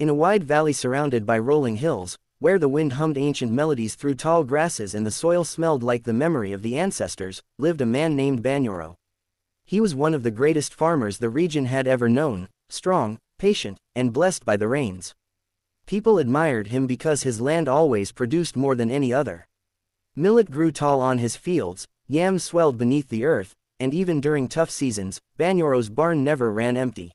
In a wide valley surrounded by rolling hills, where the wind hummed ancient melodies through tall grasses and the soil smelled like the memory of the ancestors, lived a man named Banyoro. He was one of the greatest farmers the region had ever known, strong, patient, and blessed by the rains. People admired him because his land always produced more than any other. Millet grew tall on his fields, yams swelled beneath the earth, and even during tough seasons, Banyoro's barn never ran empty.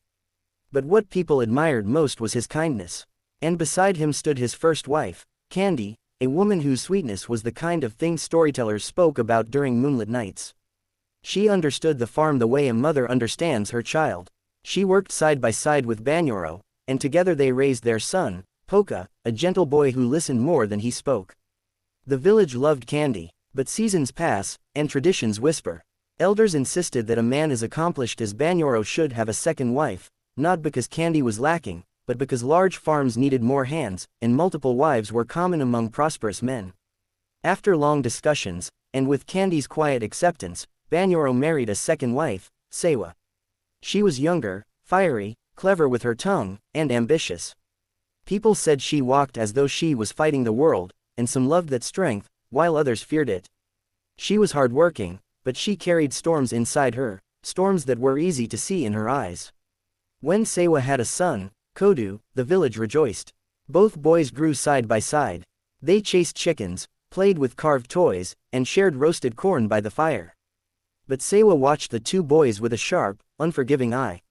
But what people admired most was his kindness. And beside him stood his first wife, Candy, a woman whose sweetness was the kind of thing storytellers spoke about during moonlit nights. She understood the farm the way a mother understands her child. She worked side by side with Banyoro, and together they raised their son, Poka, a gentle boy who listened more than he spoke. The village loved Candy, but seasons pass, and traditions whisper. Elders insisted that a man as accomplished as Banyoro should have a second wife, not because Candy was lacking, but because large farms needed more hands, and multiple wives were common among prosperous men. After long discussions, and with Candy's quiet acceptance, Banyoro married a second wife, Sewa. She was younger, fiery, clever with her tongue, and ambitious. People said she walked as though she was fighting the world, and some loved that strength, while others feared it. She was hard-working, but she carried storms inside her, storms that were easy to see in her eyes. When Sewa had a son, Kodu, the village rejoiced. Both boys grew side by side. They chased chickens, played with carved toys, and shared roasted corn by the fire. But Sewa watched the two boys with a sharp, unforgiving eye.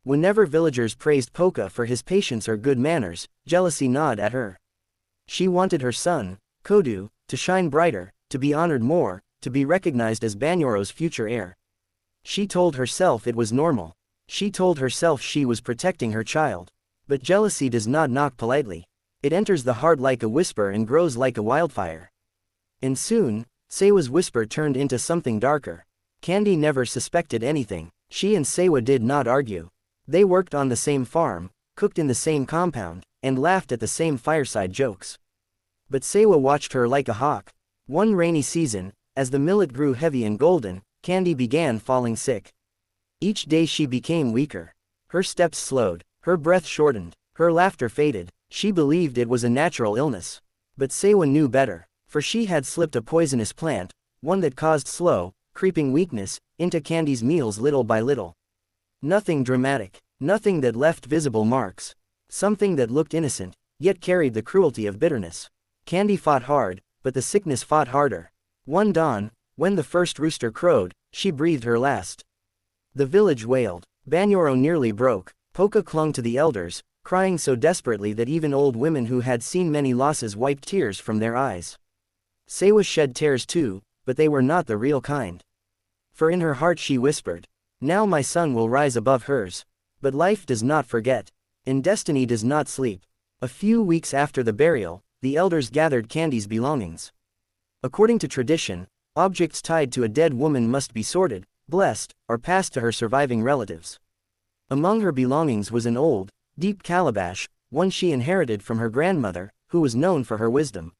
Whenever villagers praised Poka for his patience or good manners, jealousy gnawed at her. She wanted her son, Kodu, to shine brighter, to be honored more, to be recognized as Banyoro's future heir. She told herself it was normal. She told herself she was protecting her child. But jealousy does not knock politely. It enters the heart like a whisper and grows like a wildfire. And soon, Sewa's whisper turned into something darker. Candy never suspected anything. She and Sewa did not argue. They worked on the same farm, cooked in the same compound, and laughed at the same fireside jokes. But Sewa watched her like a hawk. One rainy season, as the millet grew heavy and golden, Candy began falling sick. Each day she became weaker. Her steps slowed, her breath shortened, her laughter faded. She believed it was a natural illness. But Sewa knew better, for she had slipped a poisonous plant, one that caused slow, creeping weakness, into Candy's meals little by little. Nothing dramatic, nothing that left visible marks. Something that looked innocent, yet carried the cruelty of bitterness. Candy fought hard, but the sickness fought harder. One dawn, when the first rooster crowed, she breathed her last. The village wailed. Banyoro nearly broke. Poka clung to the elders, crying so desperately that even old women who had seen many losses wiped tears from their eyes. Sewa shed tears too, but they were not the real kind. For in her heart she whispered, "Now my son will rise above hers." But life does not forget. And destiny does not sleep. A few weeks after the burial, the elders gathered Candy's belongings. According to tradition, objects tied to a dead woman must be sorted, blessed, or passed to her surviving relatives. Among her belongings was an old, deep calabash, one she inherited from her grandmother, who was known for her wisdom.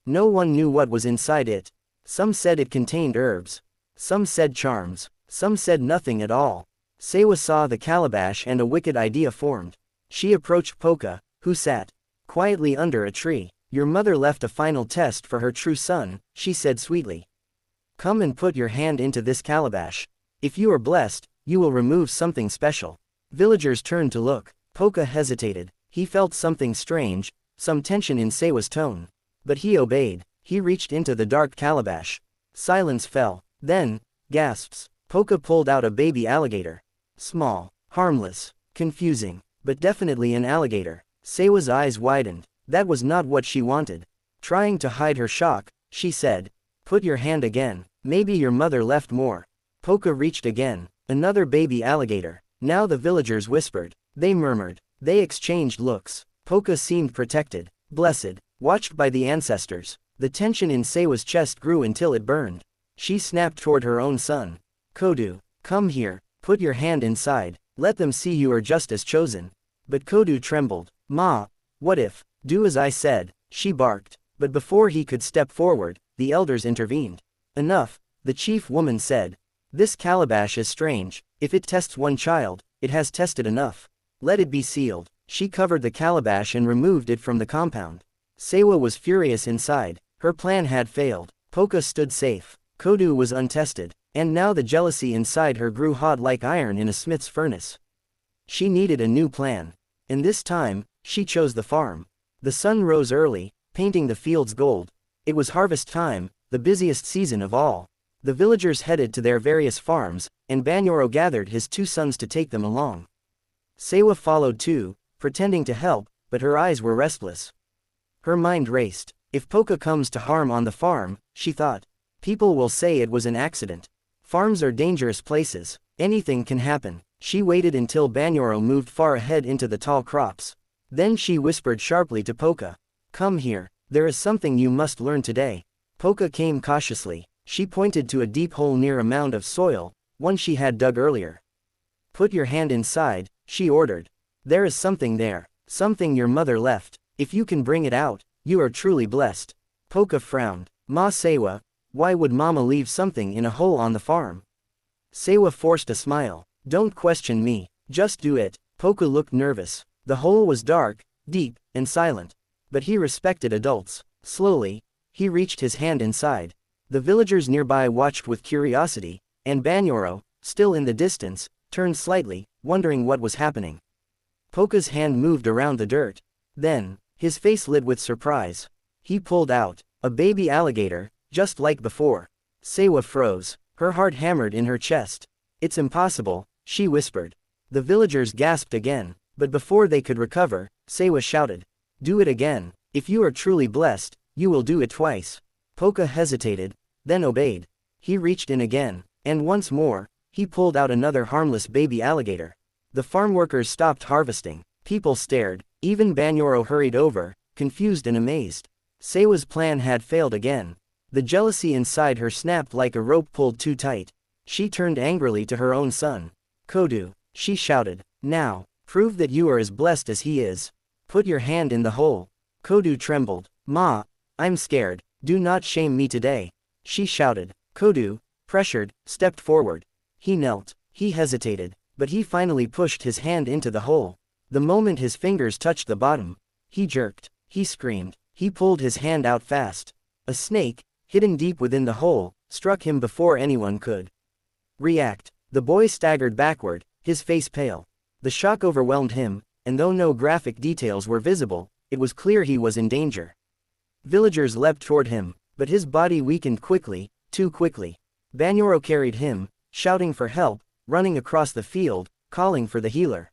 No one knew what was inside it. Some said it contained herbs. Some said charms. Some said nothing at all. Sewa saw the calabash and a wicked idea formed. She approached Poka, who sat quietly under a tree. "Your mother left a final test for her true son," she said sweetly. "Come and put your hand into this calabash. If you are blessed, you will remove something special." Villagers turned to look. Poka hesitated. He felt something strange, some tension in Sewa's tone. But he obeyed. He reached into the dark calabash. Silence fell. Then, gasps. Poka pulled out a baby alligator. Small, harmless, confusing, but definitely an alligator. Sewa's eyes widened. That was not what she wanted. Trying to hide her shock, she said, "Put your hand again. Maybe your mother left more." Poka reached again. Another baby alligator. Now the villagers whispered. They murmured. They exchanged looks. Poka seemed protected, blessed, watched by the ancestors. The tension in Sewa's chest grew until it burned. She snapped toward her own son. "Kodu, come here, put your hand inside, let them see you are just as chosen." But Kodu trembled. "Ma, what if?" "Do as I said," she barked. But before he could step forward, the elders intervened. "Enough," the chief woman said. "This calabash is strange. If it tests one child, it has tested enough. Let it be sealed." She covered the calabash and removed it from the compound. Sewa was furious inside. Her plan had failed. Poka stood safe. Kodu was untested. And now the jealousy inside her grew hot like iron in a smith's furnace. She needed a new plan. And this time, she chose the farm. The sun rose early, painting the fields gold. It was harvest time, the busiest season of all. The villagers headed to their various farms, and Banyoro gathered his 2 sons to take them along. Sewa followed too, pretending to help, but her eyes were restless. Her mind raced. If Poka comes to harm on the farm, she thought, people will say it was an accident. Farms are dangerous places. Anything can happen. She waited until Banyoro moved far ahead into the tall crops. Then she whispered sharply to Poka. Come here. There is something you must learn today. Poka came cautiously. She pointed to a deep hole near a mound of soil, one she had dug earlier. Put your hand inside, she ordered. There is something there. Something your mother left. If you can bring it out, you are truly blessed. Poka frowned. Ma Sewa, why would Mama leave something in a hole on the farm? Sewa forced a smile. Don't question me. Just do it. Poka looked nervous. The hole was dark, deep, and silent. But he respected adults. Slowly, he reached his hand inside. The villagers nearby watched with curiosity, and Banyoro, still in the distance, turned slightly, wondering what was happening. Poka's hand moved around the dirt. Then, his face lit with surprise. He pulled out a baby alligator, just like before. Sewa froze. Her heart hammered in her chest. It's impossible, she whispered. The villagers gasped again, but before they could recover, Sewa shouted. Do it again. If you are truly blessed, you will do it twice. Poka hesitated, then obeyed. He reached in again, and once more, he pulled out another harmless baby alligator. The farm workers stopped harvesting. People stared. Even Banyoro hurried over, confused and amazed. Sewa's plan had failed again. The jealousy inside her snapped like a rope pulled too tight. She turned angrily to her own son. Kodu, she shouted. Now, prove that you are as blessed as he is. Put your hand in the hole. Kodu trembled. Ma, I'm scared. Do not shame me today. She shouted. Kodu, pressured, stepped forward. He knelt. He hesitated, but he finally pushed his hand into the hole. The moment his fingers touched the bottom, he jerked. He screamed. He pulled his hand out fast. A snake, hidden deep within the hole, struck him before anyone could react. The boy staggered backward, his face pale. The shock overwhelmed him, and though no graphic details were visible, it was clear he was in danger. Villagers leapt toward him, but his body weakened quickly, too quickly. Banyoro carried him, shouting for help, running across the field, calling for the healer.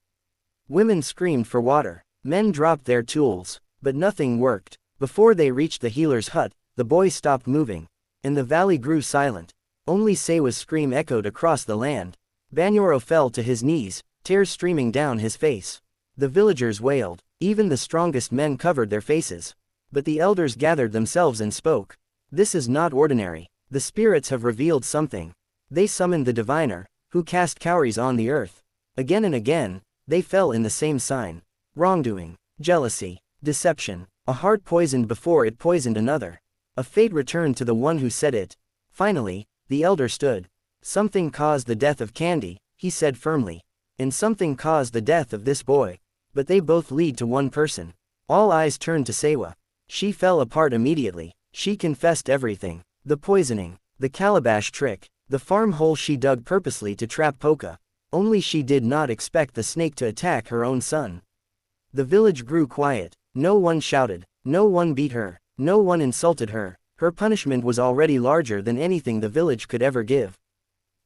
Women screamed for water. Men dropped their tools, but nothing worked. Before they reached the healer's hut, the boy stopped moving, and the valley grew silent. Only Sewa's scream echoed across the land. Banyoro fell to his knees, tears streaming down his face. The villagers wailed. Even the strongest men covered their faces. But the elders gathered themselves and spoke. This is not ordinary. The spirits have revealed something. They summoned the diviner, who cast cowries on the earth. Again and again, they fell in the same sign. Wrongdoing, jealousy, deception, a heart poisoned before it poisoned another. A fate returned to the one who said it. Finally, the elder stood. Something caused the death of Candy, he said firmly. And something caused the death of this boy. But they both lead to one person. All eyes turned to Sewa. She fell apart immediately. She confessed everything. The poisoning, the calabash trick, the farm hole she dug purposely to trap Poka. Only she did not expect the snake to attack her own son. The village grew quiet. No one shouted. No one beat her. No one insulted her. Her punishment was already larger than anything the village could ever give.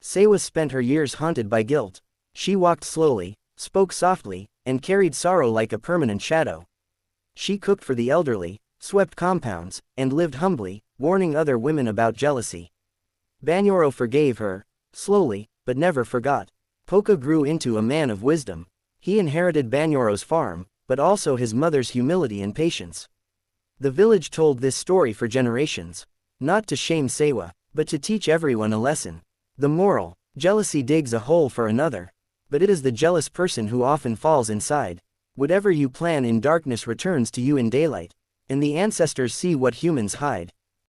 Sewa spent her years haunted by guilt. She walked slowly, spoke softly, and carried sorrow like a permanent shadow. She cooked for the elderly, swept compounds, and lived humbly, warning other women about jealousy. Banyoro forgave her, slowly, but never forgot. Poka grew into a man of wisdom. He inherited Banyoro's farm, but also his mother's humility and patience. The village told this story for generations. Not to shame Sewa, but to teach everyone a lesson. The moral: jealousy digs a hole for another. But it is the jealous person who often falls inside. Whatever you plan in darkness returns to you in daylight. And the ancestors see what humans hide.